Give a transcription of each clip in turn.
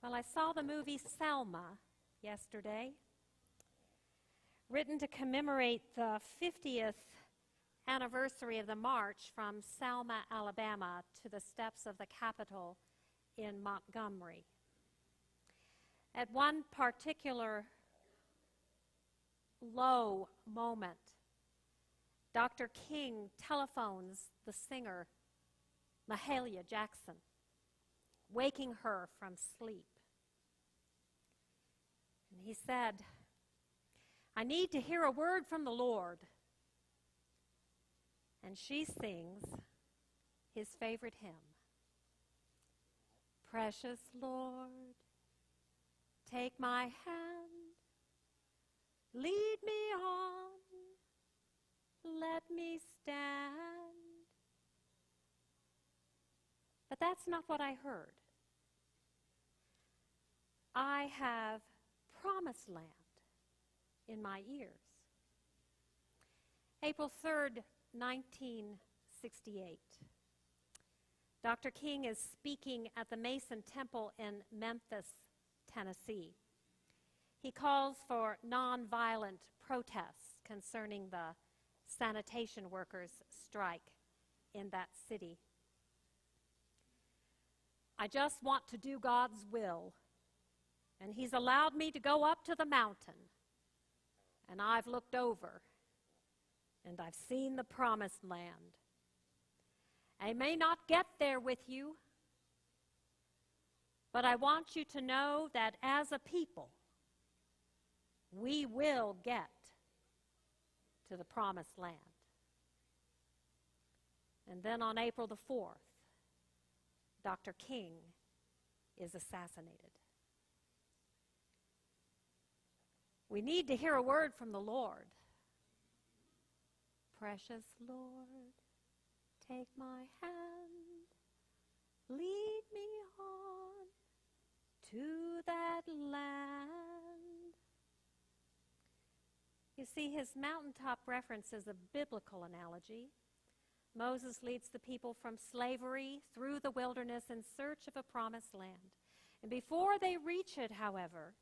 Well, I saw the movie Selma yesterday, written to commemorate the 50th anniversary of the march from Selma, Alabama to the steps of the Capitol in Montgomery. At one particular low moment, Dr. King telephones the singer Mahalia Jackson, waking her from sleep. And he said, "I need to hear a word from the Lord." And she sings his favorite hymn, "Precious Lord, take my hand, lead me on, let me stand." But that's not what I heard. I have promised land in my ears. April 3rd, 1968. Dr. King is speaking at the Mason Temple in Memphis, Tennessee. He calls for nonviolent protests concerning the sanitation workers' strike in that city. "I just want to do God's will, and He's allowed me to go up to the mountain, and I've looked over, and I've seen the promised land. I may not get there with you, but I want you to know that as a people, we will get to the promised land." And then on April the 4th, Dr. King is assassinated. We need to hear a word from the Lord. Precious Lord, take my hand, lead me on to that land. You see, his mountaintop reference is a biblical analogy. Moses leads the people from slavery through the wilderness in search of a promised land. And before they reach it, however,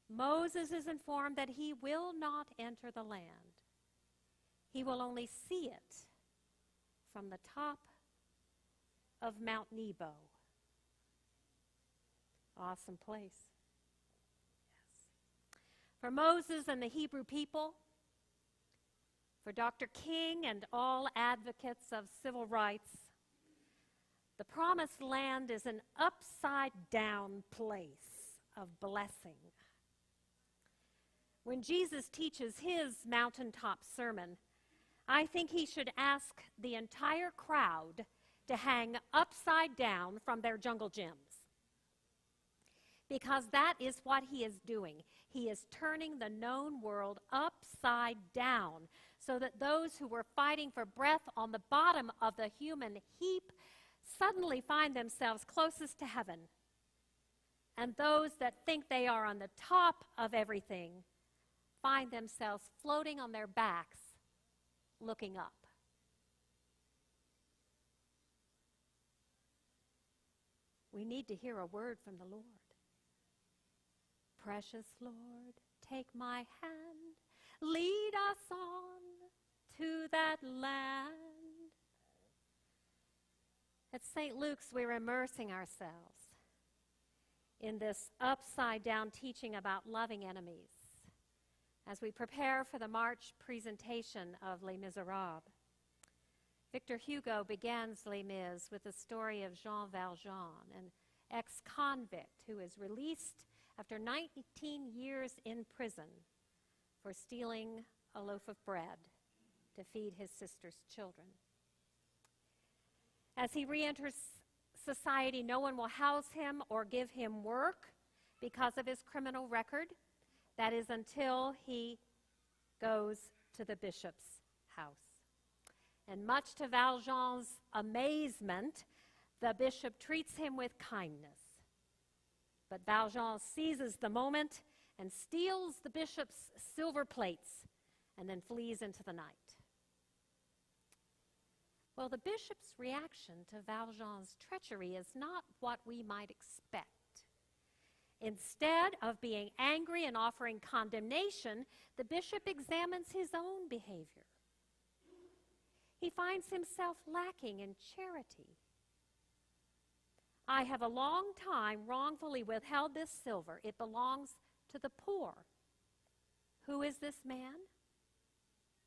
Moses is informed that he will not enter the land. He will only see it from the top of Mount Nebo. Awesome place. Yes. For Moses and the Hebrew people, for Dr. King and all advocates of civil rights, the promised land is an upside-down place of blessing. When Jesus teaches his mountaintop sermon, I think he should ask the entire crowd to hang upside down from their jungle gyms, because that is what he is doing. He is turning the known world upside down so that those who were fighting for breath on the bottom of the human heap suddenly find themselves closest to heaven. And those that think they are on the top of everything find themselves floating on their backs, looking up. We need to hear a word from the Lord. Precious Lord, take my hand, lead us on to that land. At St. Luke's, we're immersing ourselves in this upside-down teaching about loving enemies as we prepare for the March presentation of Les Miserables. Victor Hugo begins Les Mis with the story of Jean Valjean, an ex-convict who is released after 19 years in prison for stealing a loaf of bread to feed his sister's children. As he re-enters society, no one will house him or give him work because of his criminal record. That is until he goes to the bishop's house. And much to Valjean's amazement, the bishop treats him with kindness. But Valjean seizes the moment and steals the bishop's silver plates and then flees into the night. Well, the bishop's reaction to Valjean's treachery is not what we might expect. Instead of being angry and offering condemnation, the bishop examines his own behavior. He finds himself lacking in charity. I have a long time wrongfully withheld this silver. It belongs to the poor. Who is this man?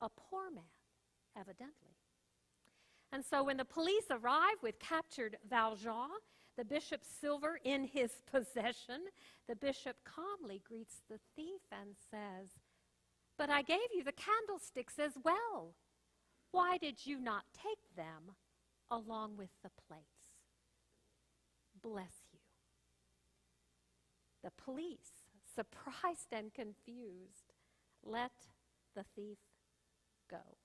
A poor man, evidently. And so when the police arrive with captured Valjean, the bishop's silver in his possession, the bishop calmly greets the thief and says, "But I gave you the candlesticks as well. Why did you not take them along with the plates? Bless you." The police, surprised and confused, let the thief go.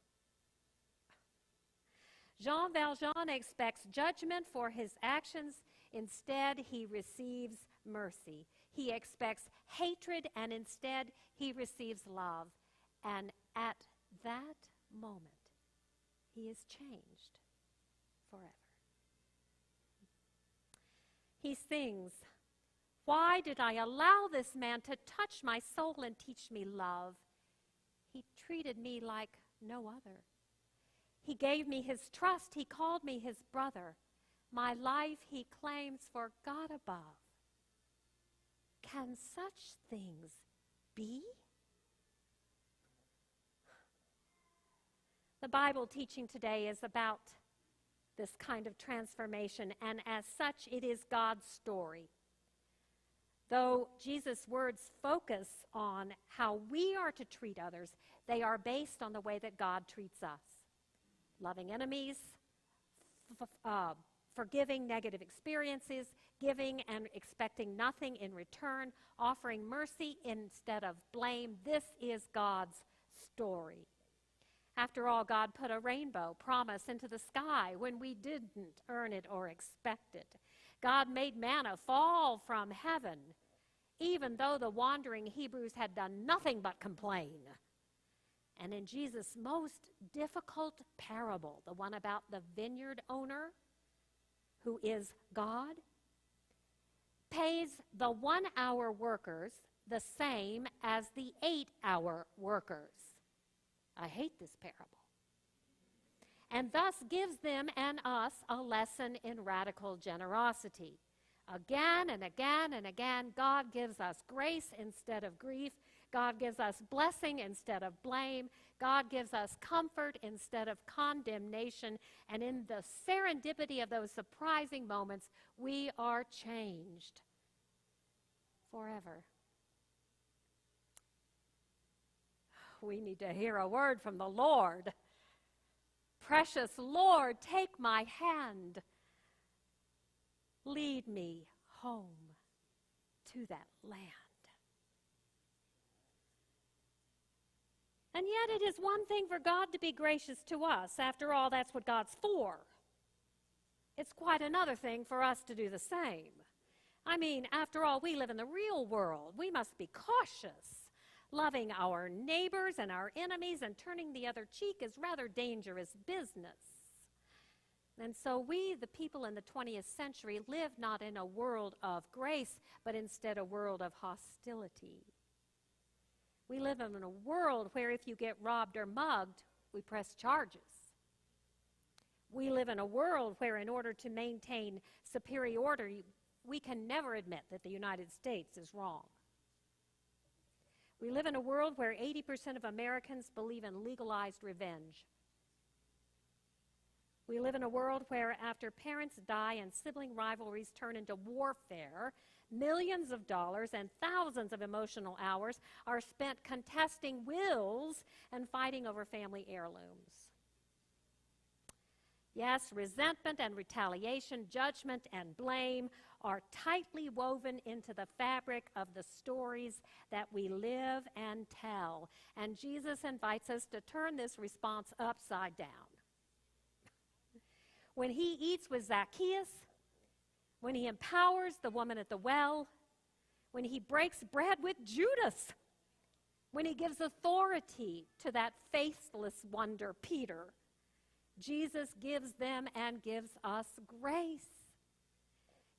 Jean Valjean expects judgment for his actions. Instead, he receives mercy. He expects hatred, and instead, he receives love. And at that moment, he is changed forever. He sings, "Why did I allow this man to touch my soul and teach me love? He treated me like no other. He gave me his trust. He called me his brother. My life he claims for God above. Can such things be?" The Bible teaching today is about this kind of transformation, and as such, it is God's story. Though Jesus' words focus on how we are to treat others, they are based on the way that God treats us. Loving enemies, forgiving negative experiences, giving and expecting nothing in return, offering mercy instead of blame. This is God's story. After all, God put a rainbow promise into the sky when we didn't earn it or expect it. God made manna fall from heaven, even though the wandering Hebrews had done nothing but complain. And in Jesus' most difficult parable, the one about the vineyard owner, who is God, pays the 1-hour workers the same as the 8-hour workers. I hate this parable. And thus gives them and us a lesson in radical generosity. Again and again and again, God gives us grace instead of grief. God gives us blessing instead of blame. God gives us comfort instead of condemnation. And in the serendipity of those surprising moments, we are changed forever. We need to hear a word from the Lord. Precious Lord, take my hand. Lead me home to that land. And yet it is one thing for God to be gracious to us. After all, that's what God's for. It's quite another thing for us to do the same. I mean, after all, we live in the real world. We must be cautious. Loving our neighbors and our enemies and turning the other cheek is rather dangerous business. And so we, the people in the 20th century, live not in a world of grace, but instead a world of hostility. We live in a world where if you get robbed or mugged, we press charges. We live in a world where in order to maintain superiority, we can never admit that the United States is wrong. We live in a world where 80% of Americans believe in legalized revenge. We live in a world where after parents die and sibling rivalries turn into warfare, millions of dollars and thousands of emotional hours are spent contesting wills and fighting over family heirlooms. Yes, resentment and retaliation, judgment and blame are tightly woven into the fabric of the stories that we live and tell. And Jesus invites us to turn this response upside down. When he eats with Zacchaeus, when he empowers the woman at the well, when he breaks bread with Judas, when he gives authority to that faithless wonder, Peter, Jesus gives them and gives us grace.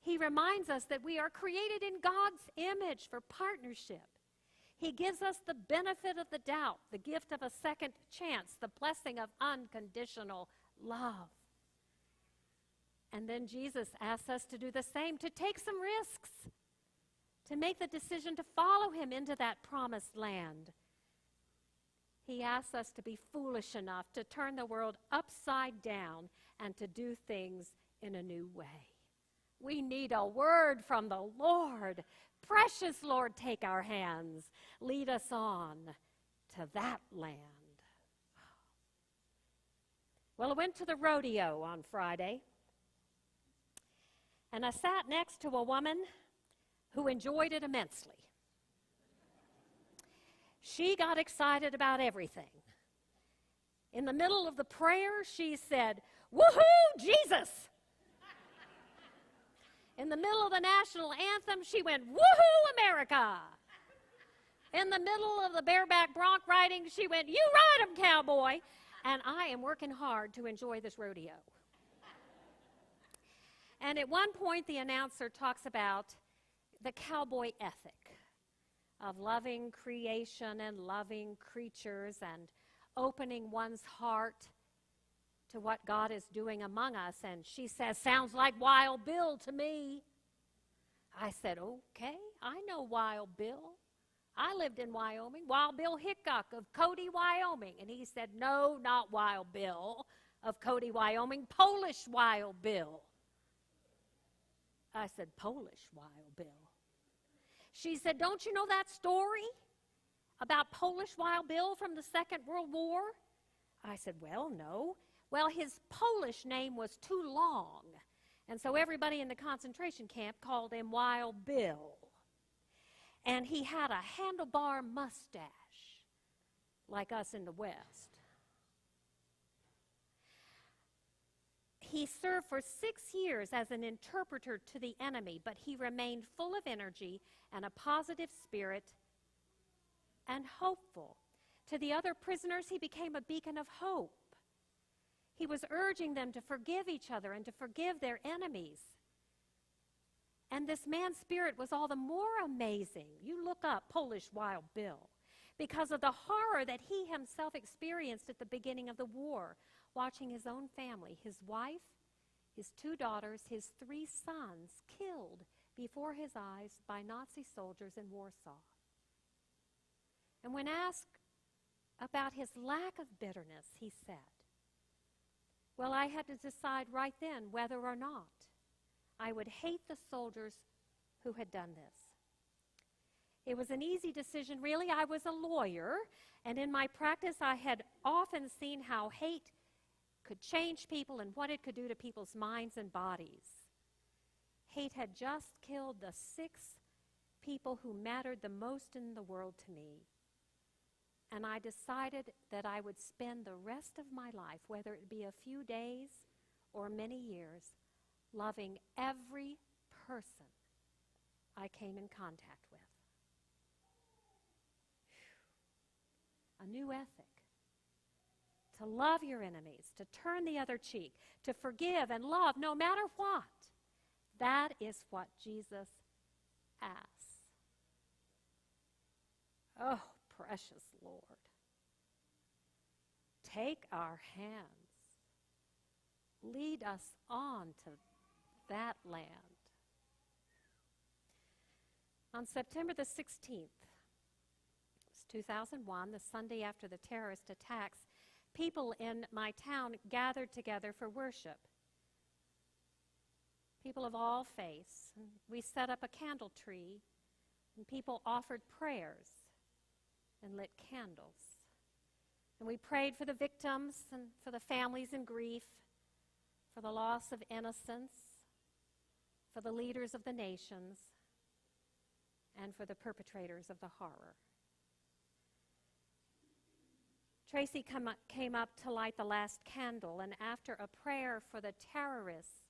He reminds us that we are created in God's image for partnership. He gives us the benefit of the doubt, the gift of a second chance, the blessing of unconditional love. And then Jesus asks us to do the same, to take some risks, to make the decision to follow him into that promised land. He asks us to be foolish enough to turn the world upside down and to do things in a new way. We need a word from the Lord. Precious Lord, take our hands. Lead us on to that land. Well, I went to the rodeo on Friday, and I sat next to a woman who enjoyed it immensely. She got excited about everything. In the middle of the prayer, she said, "Woohoo, Jesus!" In the middle of the national anthem, she went, "Woohoo, America!" In the middle of the bareback bronc riding, she went, "You ride 'em, cowboy!" And I am working hard to enjoy this rodeo. And at one point, the announcer talks about the cowboy ethic of loving creation and loving creatures and opening one's heart to what God is doing among us. And she says, "Sounds like Wild Bill to me." I said, "Okay, I know Wild Bill. I lived in Wyoming. Wild Bill Hickok of Cody, Wyoming." And he said, "No, not Wild Bill of Cody, Wyoming, Polish Wild Bill." I said, "Polish Wild Bill?" She said, "Don't you know that story about Polish Wild Bill from the Second World War?" I said, "Well, no." Well, his Polish name was too long, and so everybody in the concentration camp called him Wild Bill. And he had a handlebar mustache, like us in the West. He served for 6 years as an interpreter to the enemy, but he remained full of energy and a positive spirit and hopeful. To the other prisoners, he became a beacon of hope. He was urging them to forgive each other and to forgive their enemies. And this man's spirit was all the more amazing. You look up Polish Wild Bill, because of the horror that he himself experienced at the beginning of the war, watching his own family, his wife, his 2 daughters, his 3 sons killed before his eyes by Nazi soldiers in Warsaw. And when asked about his lack of bitterness, he said, "Well, I had to decide right then whether or not I would hate the soldiers who had done this. It was an easy decision, really. I was a lawyer, and in my practice, I had often seen how hate could change people and what it could do to people's minds and bodies. Hate had just killed the 6 people who mattered the most in the world to me. And I decided that I would spend the rest of my life, whether it be a few days or many years, loving every person I came in contact with." A new ethic. To love your enemies, to turn the other cheek, to forgive and love no matter what. That is what Jesus asks. Oh, precious Lord, take our hands. Lead us on to that land. On September the 16th, it was 2001, the Sunday after the terrorist attacks, people in my town gathered together for worship. People of all faiths. We set up a candle tree, and people offered prayers and lit candles. And we prayed for the victims and for the families in grief, for the loss of innocence, for the leaders of the nations, and for the perpetrators of the horror. Tracy came up to light the last candle, and after a prayer for the terrorists,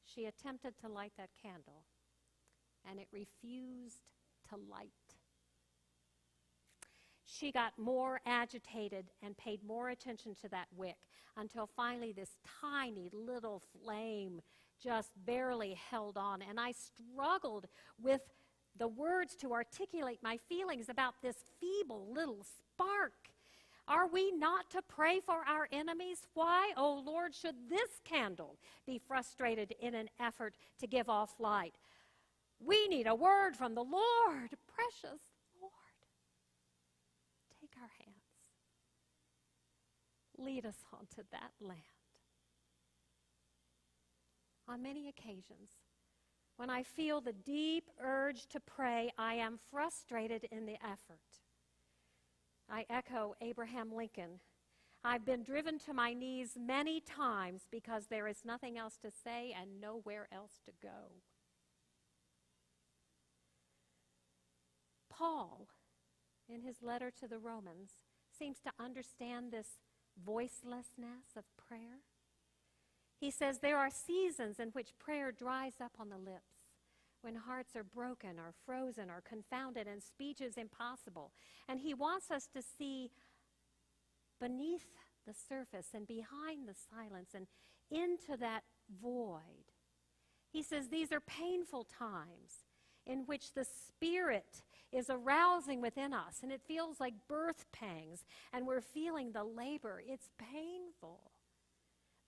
she attempted to light that candle, and it refused to light. She got more agitated and paid more attention to that wick until finally this tiny little flame just barely held on, and I struggled with the words to articulate my feelings about this feeble little spark. Are we not to pray for our enemies? Why, oh Lord, should this candle be frustrated in an effort to give off light? We need a word from the Lord. Precious Lord, take our hands. Lead us onto that land. On many occasions, when I feel the deep urge to pray, I am frustrated in the effort. I echo Abraham Lincoln. I've been driven to my knees many times because there is nothing else to say and nowhere else to go. Paul, in his letter to the Romans, seems to understand this voicelessness of prayer. He says there are seasons in which prayer dries up on the lips, when hearts are broken or frozen or confounded and speech is impossible. And he wants us to see beneath the surface and behind the silence and into that void. He says these are painful times in which the Spirit is arousing within us, and it feels like birth pangs, and we're feeling the labor. It's painful.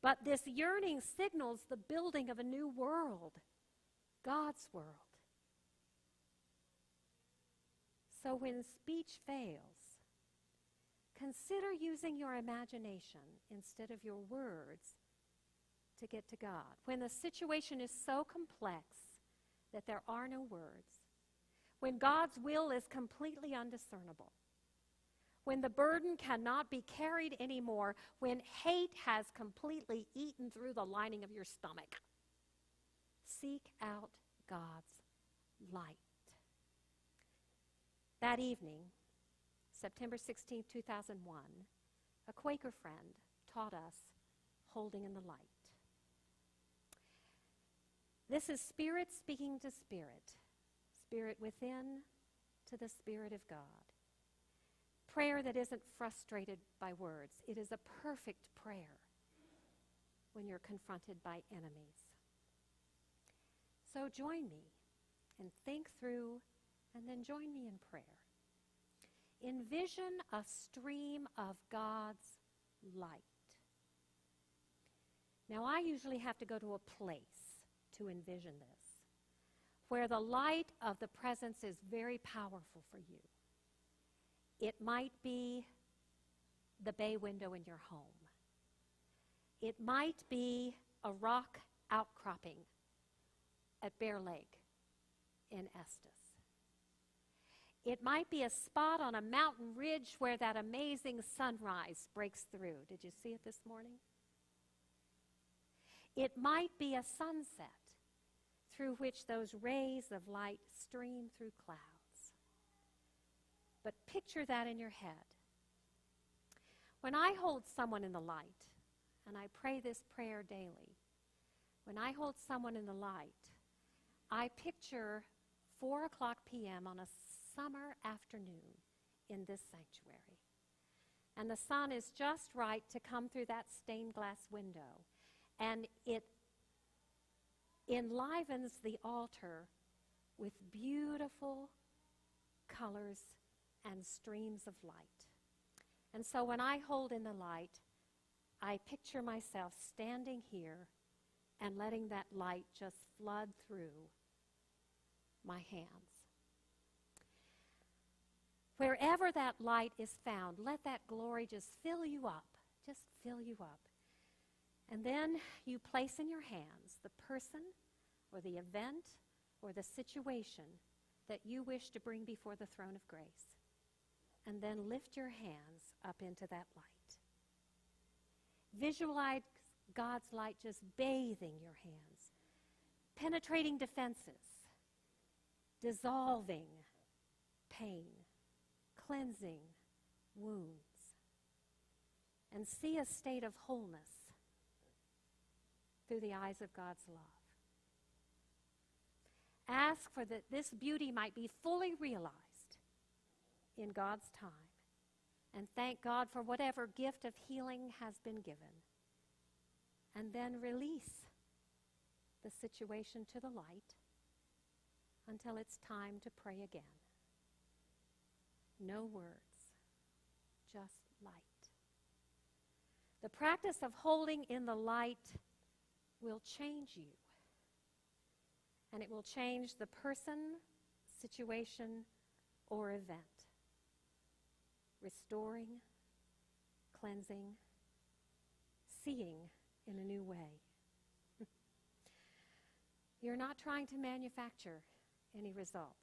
But this yearning signals the building of a new world, God's world. So when speech fails, consider using your imagination instead of your words to get to God. When the situation is so complex that there are no words, when God's will is completely undiscernible, when the burden cannot be carried anymore, when hate has completely eaten through the lining of your stomach, seek out God's light. That evening, September 16, 2001, a Quaker friend taught us holding in the light. This is spirit speaking to spirit, spirit within to the Spirit of God. Prayer that isn't frustrated by words. It is a perfect prayer when you're confronted by enemies. So join me and think through, and then join me in prayer. Envision a stream of God's light. Now, I usually have to go to a place to envision this, where the light of the presence is very powerful for you. It might be the bay window in your home. It might be a rock outcropping at Bear Lake in Estes. It might be a spot on a mountain ridge where that amazing sunrise breaks through. Did you see it this morning? It might be a sunset through which those rays of light stream through clouds. But picture that in your head. When I hold someone in the light, and I pray this prayer daily, when I hold someone in the light, I picture 4 o'clock p.m. on a summer afternoon in this sanctuary. And the sun is just right to come through that stained glass window. And it enlivens the altar with beautiful colors and streams of light. And so when I hold in the light, I picture myself standing here and letting that light just flood through my hands. Wherever that light is found, let that glory just fill you up. Just fill you up. And then you place in your hands the person or the event or the situation that you wish to bring before the throne of grace. And then lift your hands up into that light. Visualize God's light just bathing your hands, penetrating defenses, dissolving pain, cleansing wounds, and see a state of wholeness through the eyes of God's love. Ask for that this beauty might be fully realized in God's time, and thank God for whatever gift of healing has been given. And then release the situation to the light until it's time to pray again. No words, just light. The practice of holding in the light will change you, and it will change the person, situation, or event, restoring, cleansing, seeing in a new way. You're not trying to manufacture any results.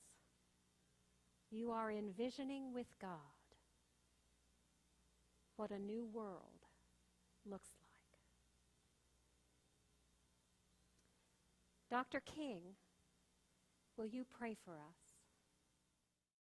You are envisioning with God what a new world looks like. Dr. King, will you pray for us?